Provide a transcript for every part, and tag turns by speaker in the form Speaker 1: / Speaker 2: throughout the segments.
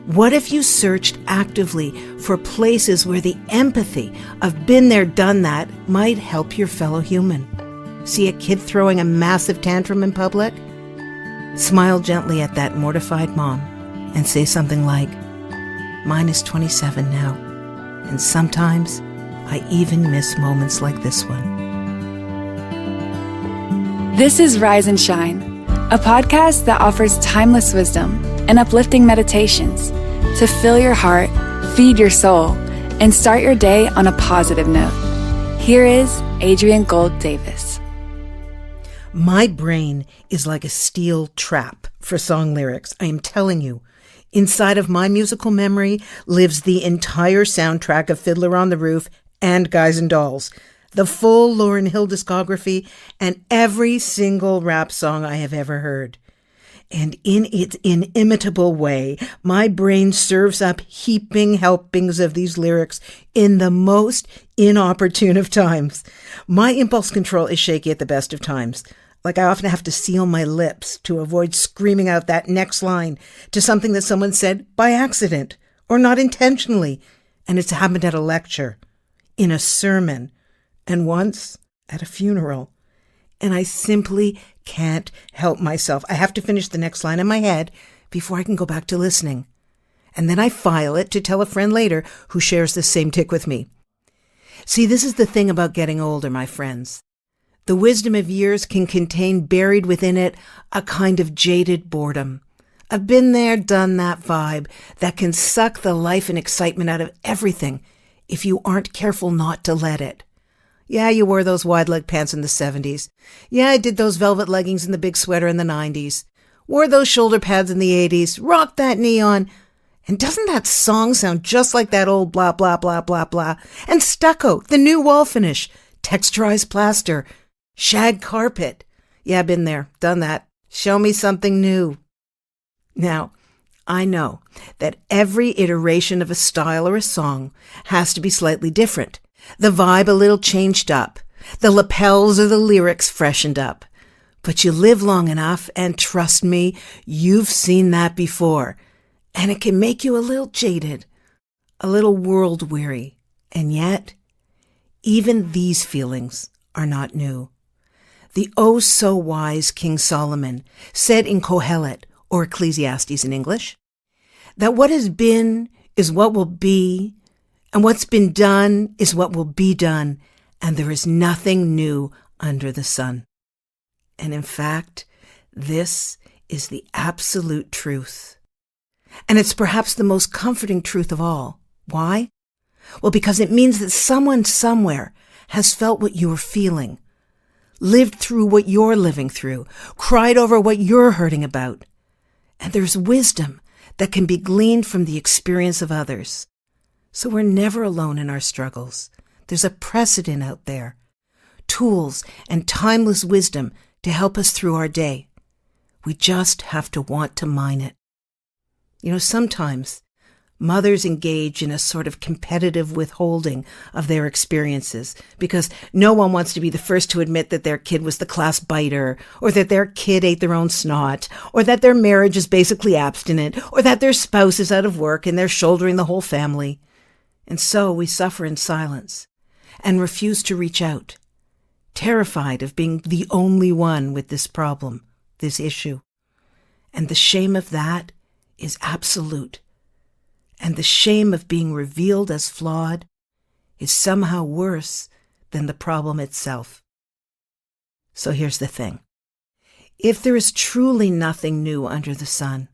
Speaker 1: What if you searched actively for places where the empathy of been there, done that might help your fellow human? See a kid throwing a massive tantrum in public? Smile gently at that mortified mom and say something like, "Mine is 27 now, and sometimes I even miss moments like this one."
Speaker 2: This is Rise and Shine, a podcast that offers timeless wisdom and uplifting meditations to fill your heart, feed your soul, and start your day on a positive note. Here is Adrienne Gold-Davis.
Speaker 1: My brain is like a steel trap for song lyrics. I am telling you, inside of my musical memory lives the entire soundtrack of Fiddler on the Roof and Guys and Dolls, the full Lauryn Hill discography, and every single rap song I have ever heard. And in its inimitable way, my brain serves up heaping helpings of these lyrics in the most inopportune of times. My impulse control is shaky at the best of times. Like I often have to seal my lips to avoid screaming out that next line to something that someone said by accident or not intentionally. And it's happened at a lecture, in a sermon, and once at a funeral. And I simply can't help myself. I have to finish the next line in my head before I can go back to listening. And then I file it to tell a friend later who shares the same tic with me. See, this is the thing about getting older, my friends. The wisdom of years can contain buried within it a kind of jaded boredom. A been there, done that vibe that can suck the life and excitement out of everything if you aren't careful not to let it. Yeah, you wore those wide-leg pants in the 70s. Yeah, I did those velvet leggings and the big sweater in the 90s. Wore those shoulder pads in the 80s. Rocked that neon. And doesn't that song sound just like that old blah, blah, blah, blah, blah? And stucco, the new wall finish. Texturized plaster. Shag carpet. Yeah, been there. Done that. Show me something new. Now, I know that every iteration of a style or a song has to be slightly different. The vibe a little changed up. The lapels or the lyrics freshened up. But you live long enough, and trust me, you've seen that before. And it can make you a little jaded, a little world-weary. And yet, even these feelings are not new. The oh-so-wise King Solomon said in Kohelet, or Ecclesiastes in English, that what has been is what will be, and what's been done is what will be done, and there is nothing new under the sun. And in fact, this is the absolute truth. And it's perhaps the most comforting truth of all. Why? Well, because it means that someone somewhere has felt what you're feeling, lived through what you're living through, cried over what you're hurting about. And there's wisdom that can be gleaned from the experience of others. So we're never alone in our struggles. There's a precedent out there, tools and timeless wisdom to help us through our day. We just have to want to mine it. You know, sometimes mothers engage in a sort of competitive withholding of their experiences because no one wants to be the first to admit that their kid was the class biter, or that their kid ate their own snot, or that their marriage is basically abstinent, or that their spouse is out of work and they're shouldering the whole family. And so we suffer in silence and refuse to reach out, terrified of being the only one with this problem, this issue. And the shame of that is absolute. And the shame of being revealed as flawed is somehow worse than the problem itself. So here's the thing. If there is truly nothing new under the sun,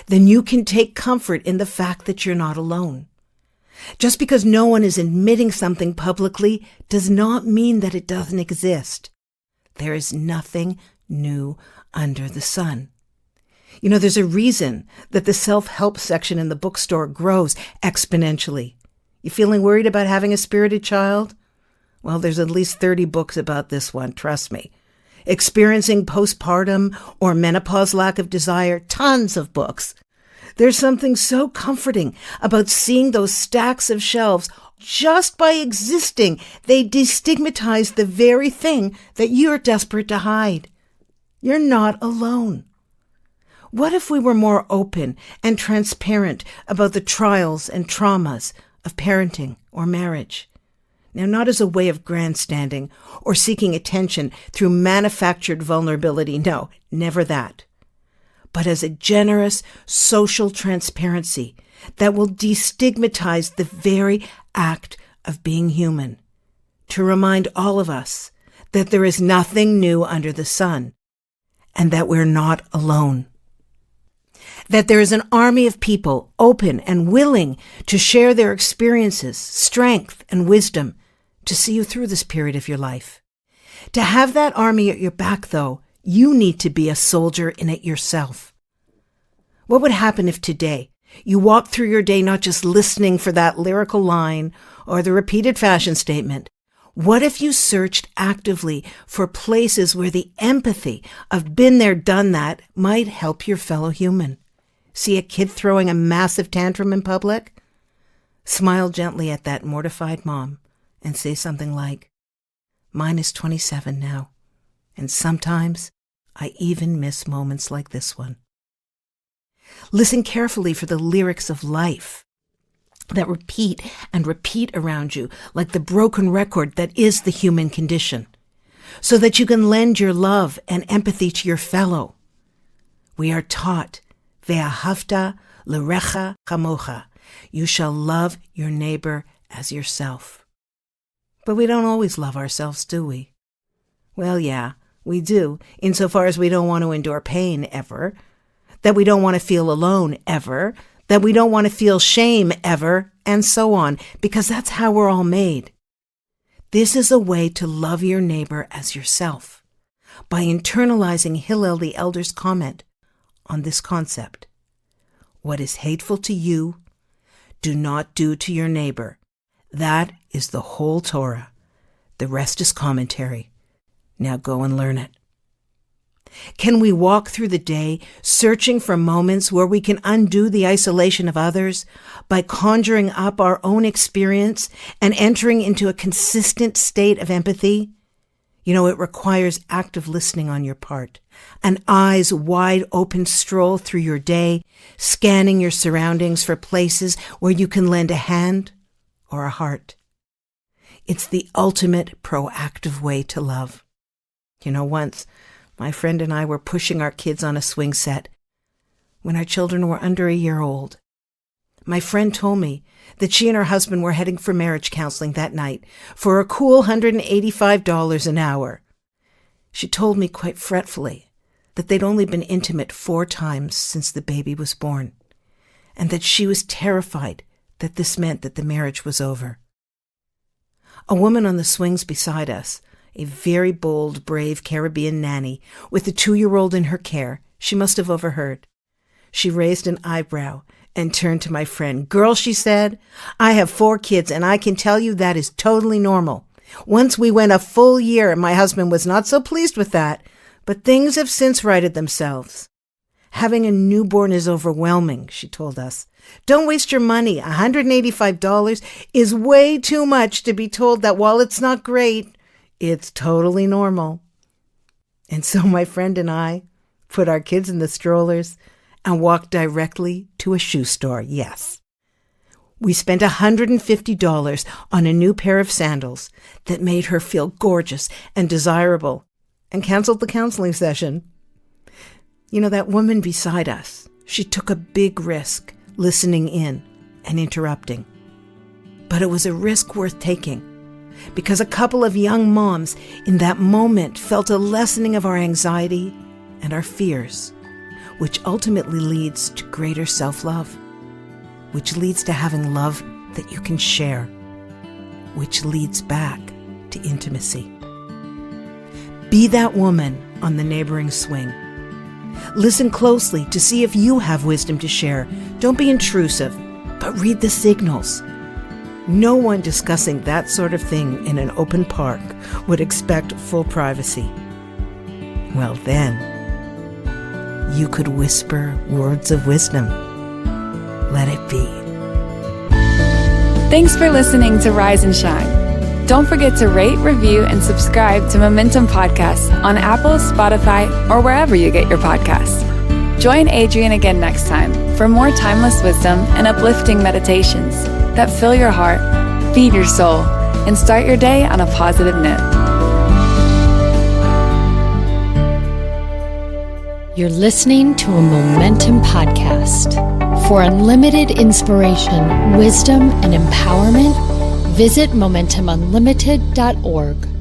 Speaker 1: then you can take comfort in the fact that you're not alone. Just because no one is admitting something publicly does not mean that it doesn't exist. There is nothing new under the sun. You know, there's a reason that the self-help section in the bookstore grows exponentially. You feeling worried about having a spirited child? Well, there's at least 30 books about this one, trust me. Experiencing postpartum or menopause lack of desire, tons of books. There's something so comforting about seeing those stacks of shelves. Just by existing, they destigmatize the very thing that you're desperate to hide. You're not alone. What if we were more open and transparent about the trials and traumas of parenting or marriage? Now, not as a way of grandstanding or seeking attention through manufactured vulnerability. No, never that. But as a generous social transparency that will destigmatize the very act of being human, to remind all of us that there is nothing new under the sun and that we're not alone. That there is an army of people open and willing to share their experiences, strength, and wisdom to see you through this period of your life. To have that army at your back, though, you need to be a soldier in it yourself. What would happen if today you walked through your day not just listening for that lyrical line or the repeated fashion statement? What if you searched actively for places where the empathy of been there, done that might help your fellow human? See a kid throwing a massive tantrum in public? Smile gently at that mortified mom and say something like, "Mine is 27 now, and sometimes I even miss moments like this one." Listen carefully for the lyrics of life that repeat and repeat around you like the broken record that is the human condition, so that you can lend your love and empathy to your fellow. We are taught, Ve'ahavta l'recha chamocha, you shall love your neighbor as yourself. But we don't always love ourselves, do we? Well, yeah, we do, insofar as we don't want to endure pain ever, that we don't want to feel alone ever, that we don't want to feel shame ever, and so on, because that's how we're all made. This is a way to love your neighbor as yourself, by internalizing Hillel the Elder's comment on this concept. What is hateful to you, do not do to your neighbor. That is the whole Torah. The rest is commentary. Now go and learn it. Can we walk through the day searching for moments where we can undo the isolation of others by conjuring up our own experience and entering into a consistent state of empathy? You know, it requires active listening on your part, an eyes wide open stroll through your day, scanning your surroundings for places where you can lend a hand or a heart. It's the ultimate proactive way to love. You know, once my friend and I were pushing our kids on a swing set when our children were under a year old. My friend told me that she and her husband were heading for marriage counseling that night for a cool $185 an hour. She told me quite fretfully that they'd only been intimate 4 times since the baby was born, and that she was terrified that this meant that the marriage was over. A woman on the swings beside us, a very bold, brave Caribbean nanny with a 2-year-old in her care, she must have overheard. She raised an eyebrow and turned to my friend. "Girl," she said, "I have 4 kids, and I can tell you that is totally normal. Once we went a full year, and my husband was not so pleased with that, but things have since righted themselves. Having a newborn is overwhelming," she told us. "Don't waste your money. $185 is way too much to be told that while it's not great, it's totally normal." And so my friend and I put our kids in the strollers and walked directly to a shoe store. Yes. We spent $150 on a new pair of sandals that made her feel gorgeous and desirable, and canceled the counseling session. You know, that woman beside us, she took a big risk listening in and interrupting. But it was a risk worth taking, because a couple of young moms in that moment felt a lessening of our anxiety and our fears, which ultimately leads to greater self-love, which leads to having love that you can share, which leads back to intimacy. Be that woman on the neighboring swing. Listen closely to see if you have wisdom to share. Don't be intrusive, but read the signals. No one discussing that sort of thing in an open park would expect full privacy. Well, then, you could whisper words of wisdom. Let it be.
Speaker 2: Thanks for listening to Rise and Shine. Don't forget to rate, review, and subscribe to Momentum Podcasts on Apple, Spotify, or wherever you get your podcasts. Join Adrienne again next time for more timeless wisdom and uplifting meditations that fill your heart, feed your soul, and start your day on a positive note.
Speaker 3: You're listening to a Momentum podcast. For unlimited inspiration, wisdom, and empowerment, visit MomentumUnlimited.org.